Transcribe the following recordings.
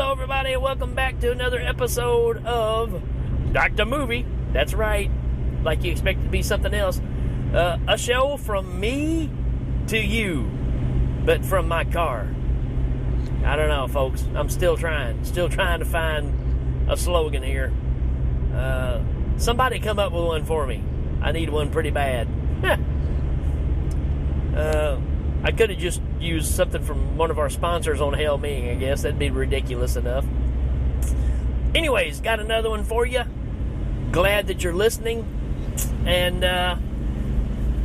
Hello, everybody, and welcome back to another episode of Dr. Movie. That's right, like you expect it to be something else. A show from me to you, but from my car. I don't know, folks. I'm still trying to find a slogan here. Somebody come up with one for me. I need one pretty bad. I could have just used something from one of our sponsors on Hail Me, I guess. That'd be ridiculous enough. Anyways, got another one for you. Glad that you're listening. And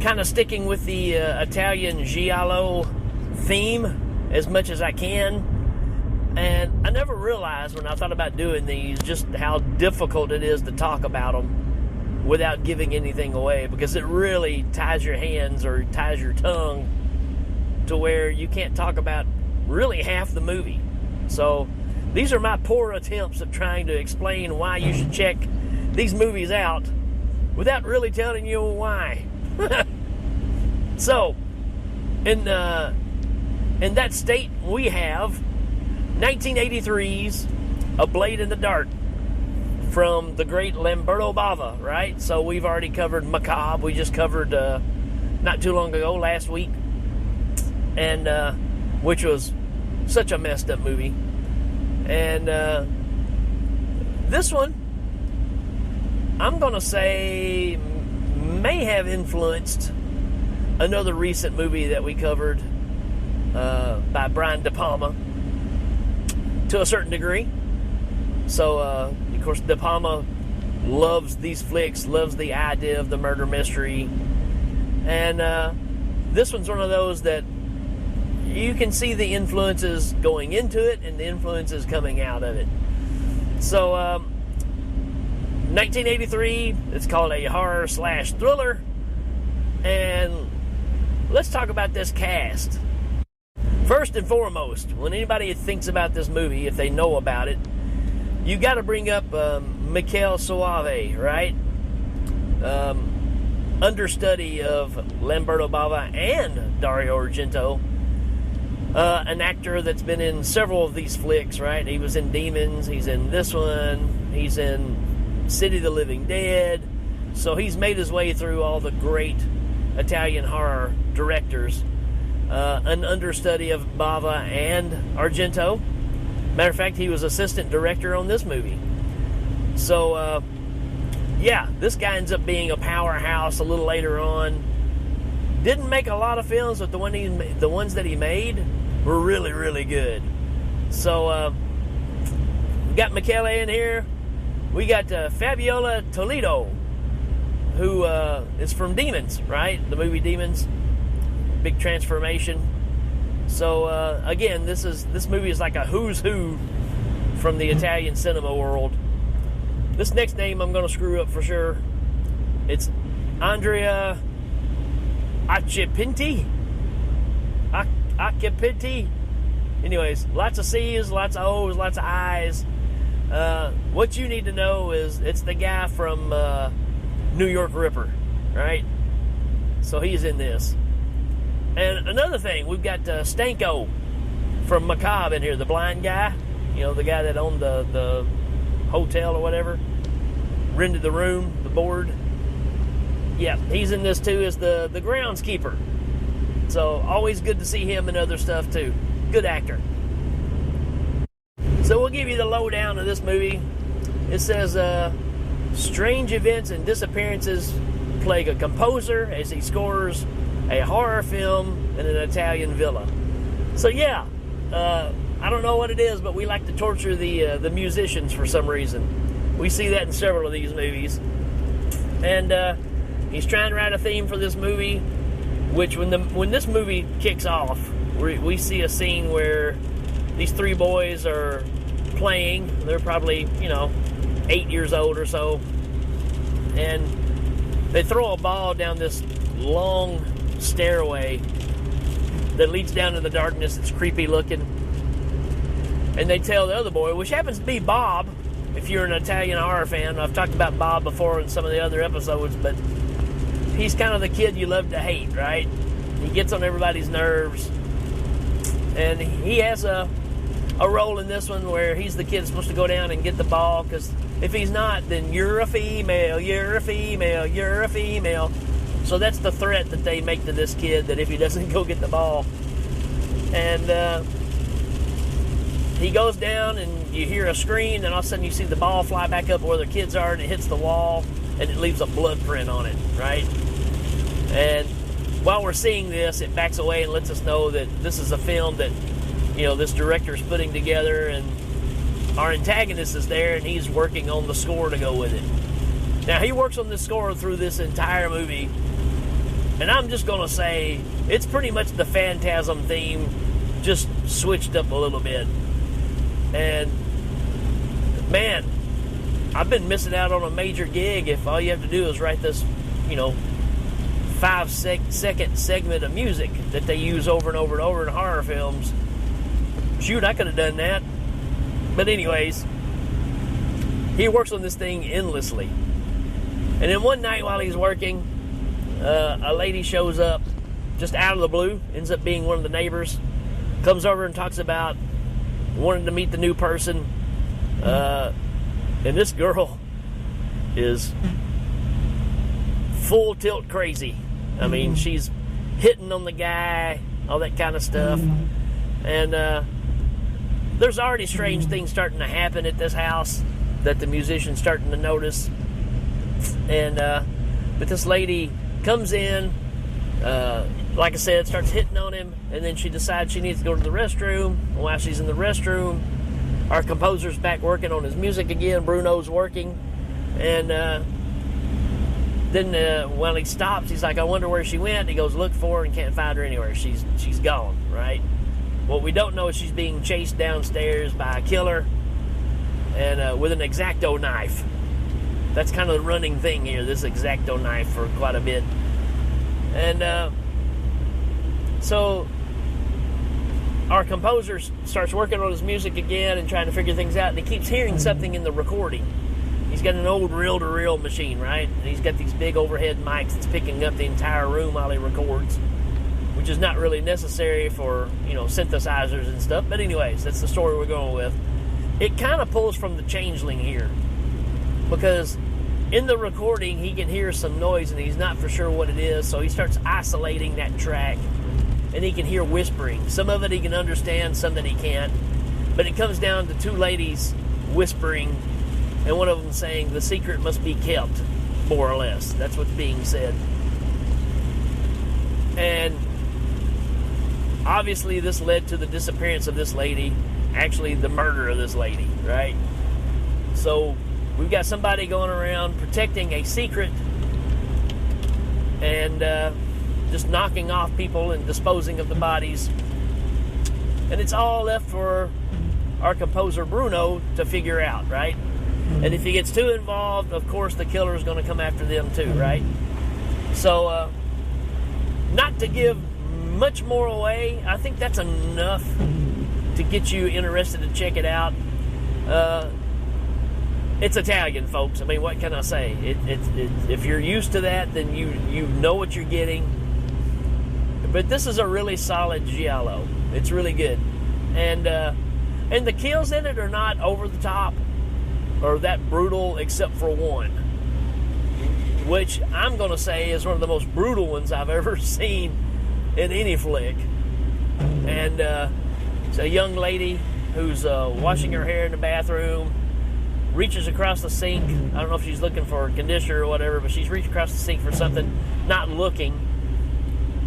kind of sticking with the Italian Giallo theme as much as I can. And I never realized when I thought about doing these just how difficult it is to talk about them without giving anything away, because it really ties your hands or ties your tongue to where you can't talk about really half the movie. So these are my poor attempts at trying to explain why you should check these movies out without really telling you why. So in that state, we have 1983's A Blade in the Dark from the great Lamberto Bava, right? So we've already covered Macabre. We just covered not too long ago, last week, and which was such a messed up movie. And this one, I'm gonna say, may have influenced another recent movie that we covered by Brian De Palma to a certain degree. So of course, De Palma loves these flicks, loves the idea of the murder mystery, and this one's one of those that you can see the influences going into it and the influences coming out of it. So 1983, it's called a horror / thriller, and let's talk about this cast. First and foremost, when anybody thinks about this movie, if they know about it, you got to bring up Michele Soavi, right? Understudy of Lamberto Bava and Dario Argento. An actor that's been in several of these flicks, right? He was in Demons, he's in this one, he's in City of the Living Dead. So he's made his way through all the great Italian horror directors. An understudy of Bava and Argento. Matter of fact, he was assistant director on this movie. So, yeah, this guy ends up being a powerhouse a little later on. Didn't make a lot of films, but the ones that he made were really, really good. So, we got Michele in here. We got Fabiola Toledo, who is from Demons, right? The movie Demons. Big transformation. So, again, this movie is like a who's who from the Italian cinema world. This next name I'm going to screw up for sure. It's Andrea Acchipinti. Acchipinti. Anyways, lots of C's, lots of O's, lots of I's. What you need to know is it's the guy from New York Ripper, right? So he's in this. And another thing, we've got Stanko from Macabre in here, the blind guy. You know, the guy that owned the hotel or whatever. Rented the room, the board. Yeah, he's in this too as the groundskeeper. So always good to see him in other stuff too. Good actor. So we'll give you the lowdown of this movie. It says, strange events and disappearances plague a composer as he scores a horror film in an Italian villa. So yeah, I don't know what it is, but we like to torture the musicians for some reason. We see that in several of these movies. And he's trying to write a theme for this movie, which when this movie kicks off, we see a scene where these three boys are playing. They're probably, 8 years old or so. And they throw a ball down this long stairway that leads down to the darkness. It's creepy looking. And they tell the other boy, which happens to be Bob, if you're an Italian horror fan. I've talked about Bob before in some of the other episodes, but he's kind of the kid you love to hate, right? He gets on everybody's nerves. And he has a a role in this one where he's the kid supposed to go down and get the ball, because if he's not, then you're a female, you're a female, you're a female. So that's the threat that they make to this kid, that if he doesn't go get the ball. And he goes down and you hear a scream, and all of a sudden you see the ball fly back up where the kids are, and it hits the wall, and it leaves a blood print on it, right? And while we're seeing this, it backs away and lets us know that this is a film that, this director's putting together, and our antagonist is there, and he's working on the score to go with it. Now, he works on the score through this entire movie, and I'm just going to say it's pretty much the Phantasm theme, just switched up a little bit. And, man, I've been missing out on a major gig if all you have to do is write this, 5-second segment of music that they use over and over and over in horror films. Shoot, I could have done that. But anyways, he works on this thing endlessly. And then one night while he's working, a lady shows up just out of the blue, ends up being one of the neighbors, comes over and talks about wanting to meet the new person. And this girl is full tilt crazy. I mean, she's hitting on the guy, all that kind of stuff. And there's already strange things starting to happen at this house that the musician's starting to notice. And but this lady comes in, like I said, starts hitting on him, and then she decides she needs to go to the restroom. And while she's in the restroom, our composer's back working on his music again. Bruno's working. And then when he stops, he's like, I wonder where she went. He goes, look for her, and can't find her anywhere. She's gone, right? What we don't know is she's being chased downstairs by a killer, and with an X-Acto knife. That's kind of the running thing here, this X-Acto knife, for quite a bit. And so our composer starts working on his music again and trying to figure things out, and he keeps hearing something in the recording. He's got an old reel-to-reel machine, right? And he's got these big overhead mics that's picking up the entire room while he records, which is not really necessary for, synthesizers and stuff. But anyways, that's the story we're going with. It kind of pulls from The Changeling here, because in the recording, he can hear some noise, and he's not for sure what it is, so he starts isolating that track, and he can hear whispering. Some of it he can understand, some that he can't. But it comes down to two ladies whispering, and one of them saying, the secret must be kept, more or less. That's what's being said. And obviously this led to the disappearance of this lady, actually the murder of this lady, right? So we've got somebody going around protecting a secret and just knocking off people and disposing of the bodies. And it's all left for our composer Bruno to figure out, right? And if he gets too involved, of course the killer is going to come after them too, right? So, not to give much more away, I think that's enough to get you interested to check it out. It's Italian, folks. I mean, what can I say? If you're used to that, then you know what you're getting. But this is a really solid giallo. It's really good. And the kills in it are not over the top or that brutal, except for one, which I'm going to say is one of the most brutal ones I've ever seen in any flick. And it's a young lady who's washing her hair in the bathroom, reaches across the sink. I don't know if she's looking for a conditioner or whatever, but she's reached across the sink for something, not looking,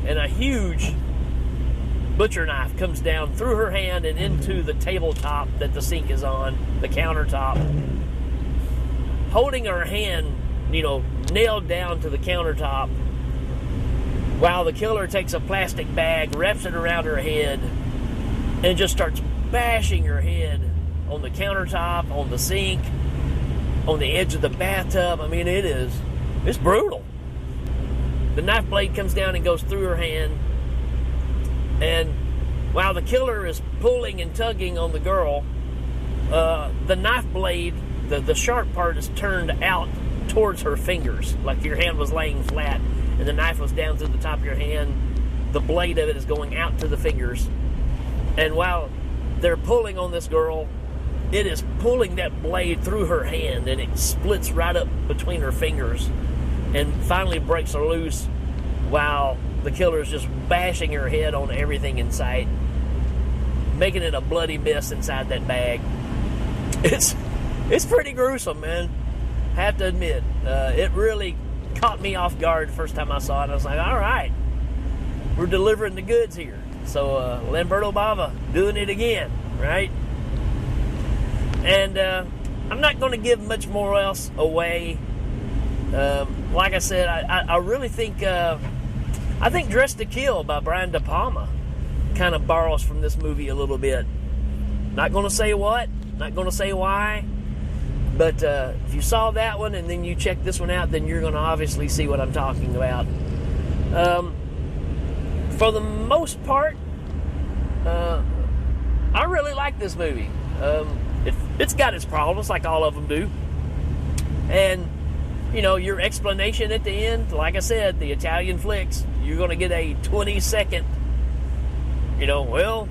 and a huge butcher knife comes down through her hand and into the tabletop that the sink is on, the countertop. Holding her hand, nailed down to the countertop, while the killer takes a plastic bag, wraps it around her head, and just starts bashing her head on the countertop, on the sink, on the edge of the bathtub. I mean, it's brutal. The knife blade comes down and goes through her hand, and while the killer is pulling and tugging on the girl, the knife blade, the sharp part is turned out towards her fingers, like your hand was laying flat and the knife was down through the top of your hand. The blade of it is going out to the fingers. And while they're pulling on this girl. It is pulling that blade through her hand, and it splits right up between her fingers and finally breaks her loose while the killer is just bashing her head on everything in sight, making it a bloody mess inside that bag. It's pretty gruesome, man. I have to admit. It really caught me off guard the first time I saw it. I was like, all right, we're delivering the goods here. So Lamberto Bava doing it again, right? And I'm not going to give much more else away. Like I said, I really think I think Dressed to Kill by Brian De Palma kind of borrows from this movie a little bit. Not going to say what, not going to say why, but if you saw that one and then you check this one out, then you're going to obviously see what I'm talking about. For the most part, I really like this movie. It's got its problems, like all of them do. And, you know, your explanation at the end, like I said, the Italian flicks, you're going to get a 20-second, you know, well,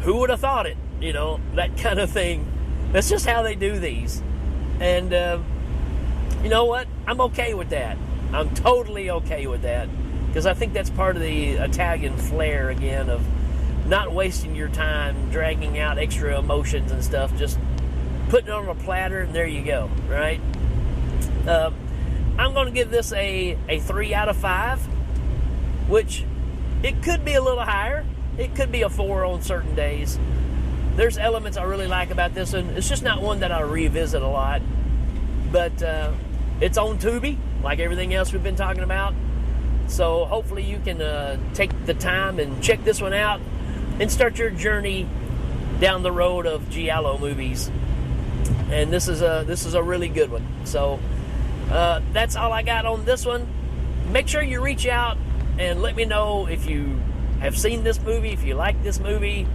who would have thought it? You know, that kind of thing. That's just how they do these. And, you know what? I'm okay with that. I'm totally okay with that. Because I think that's part of the Italian flair, again, of not wasting your time dragging out extra emotions and stuff. Just putting it on a platter, and there you go, right? I'm going to give this a 3 out of 5, which it could be a little higher. It could be a 4 on certain days. There's elements I really like about this one. It's just not one that I revisit a lot. But it's on Tubi, like everything else we've been talking about. So hopefully you can take the time and check this one out and start your journey down the road of Giallo movies. And this is a really good one. So that's all I got on this one. Make sure you reach out and let me know if you have seen this movie, if you like this movie.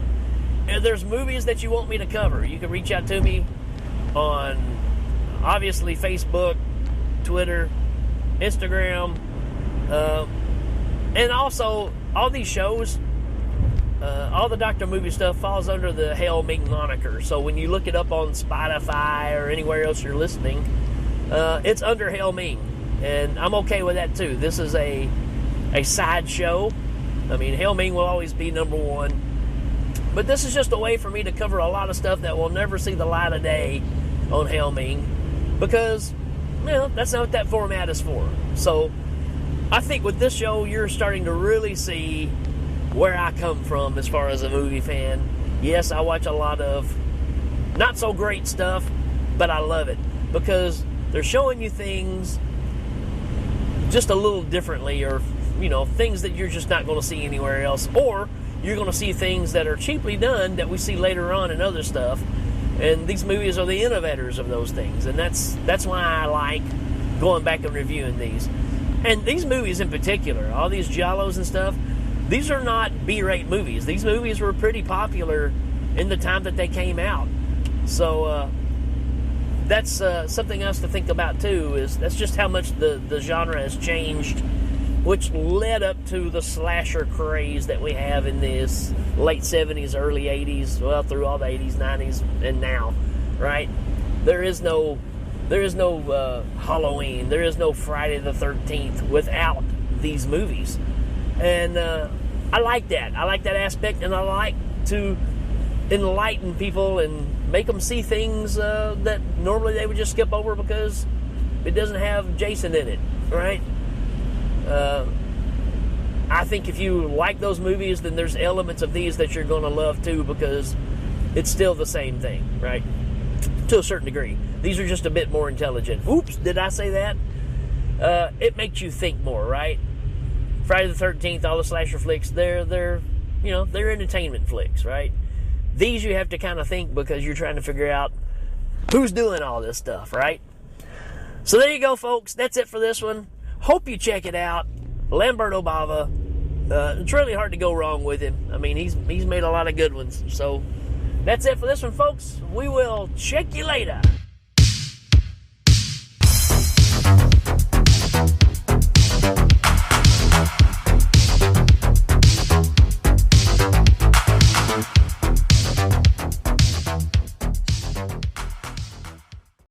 And there's movies that you want me to cover. You can reach out to me on, obviously, Facebook, Twitter, Instagram, and also all these shows, all the Dr. Movie stuff falls under the Hail Ming moniker. So when you look it up on Spotify or anywhere else you're listening, it's under Hail Ming, and I'm okay with that too. This is a side show. I mean, Hail Ming will always be number one, but this is just a way for me to cover a lot of stuff that will never see the light of day on Hail Ming, because, you know, that's not what that format is for. So I think with this show, you're starting to really see where I come from as far as a movie fan. Yes, I watch a lot of not so great stuff, but I love it because they're showing you things just a little differently, or, you know, things that you're just not going to see anywhere else, or you're going to see things that are cheaply done that we see later on in other stuff. And these movies are the innovators of those things, and that's why I like going back and reviewing these. And these movies in particular, all these Giallos and stuff, these are not B-rate movies. These movies were pretty popular in the time that they came out. So that's something else to think about too, is that's just how much the genre has changed, which led up to the slasher craze that we have in this late 70s, early 80s, well, through all the 80s, 90s, and now, right? There is no Halloween, there is no Friday the 13th without these movies. And I like that. I like that aspect, and I like to enlighten people and make them see things that normally they would just skip over because it doesn't have Jason in it, right? I think if you like those movies, then there's elements of these that you're going to love too, because it's still the same thing, right? To a certain degree. These are just a bit more intelligent. Oops, did I say that? It makes you think more, right? Friday the 13th, all the slasher flicks, they're entertainment flicks, right? These you have to kind of think because you're trying to figure out who's doing all this stuff, right? So there you go, folks. That's it for this one. Hope you check it out. Lamberto Bava. It's really hard to go wrong with him. I mean, he's made a lot of good ones. So that's it for this one, folks. We will check you later.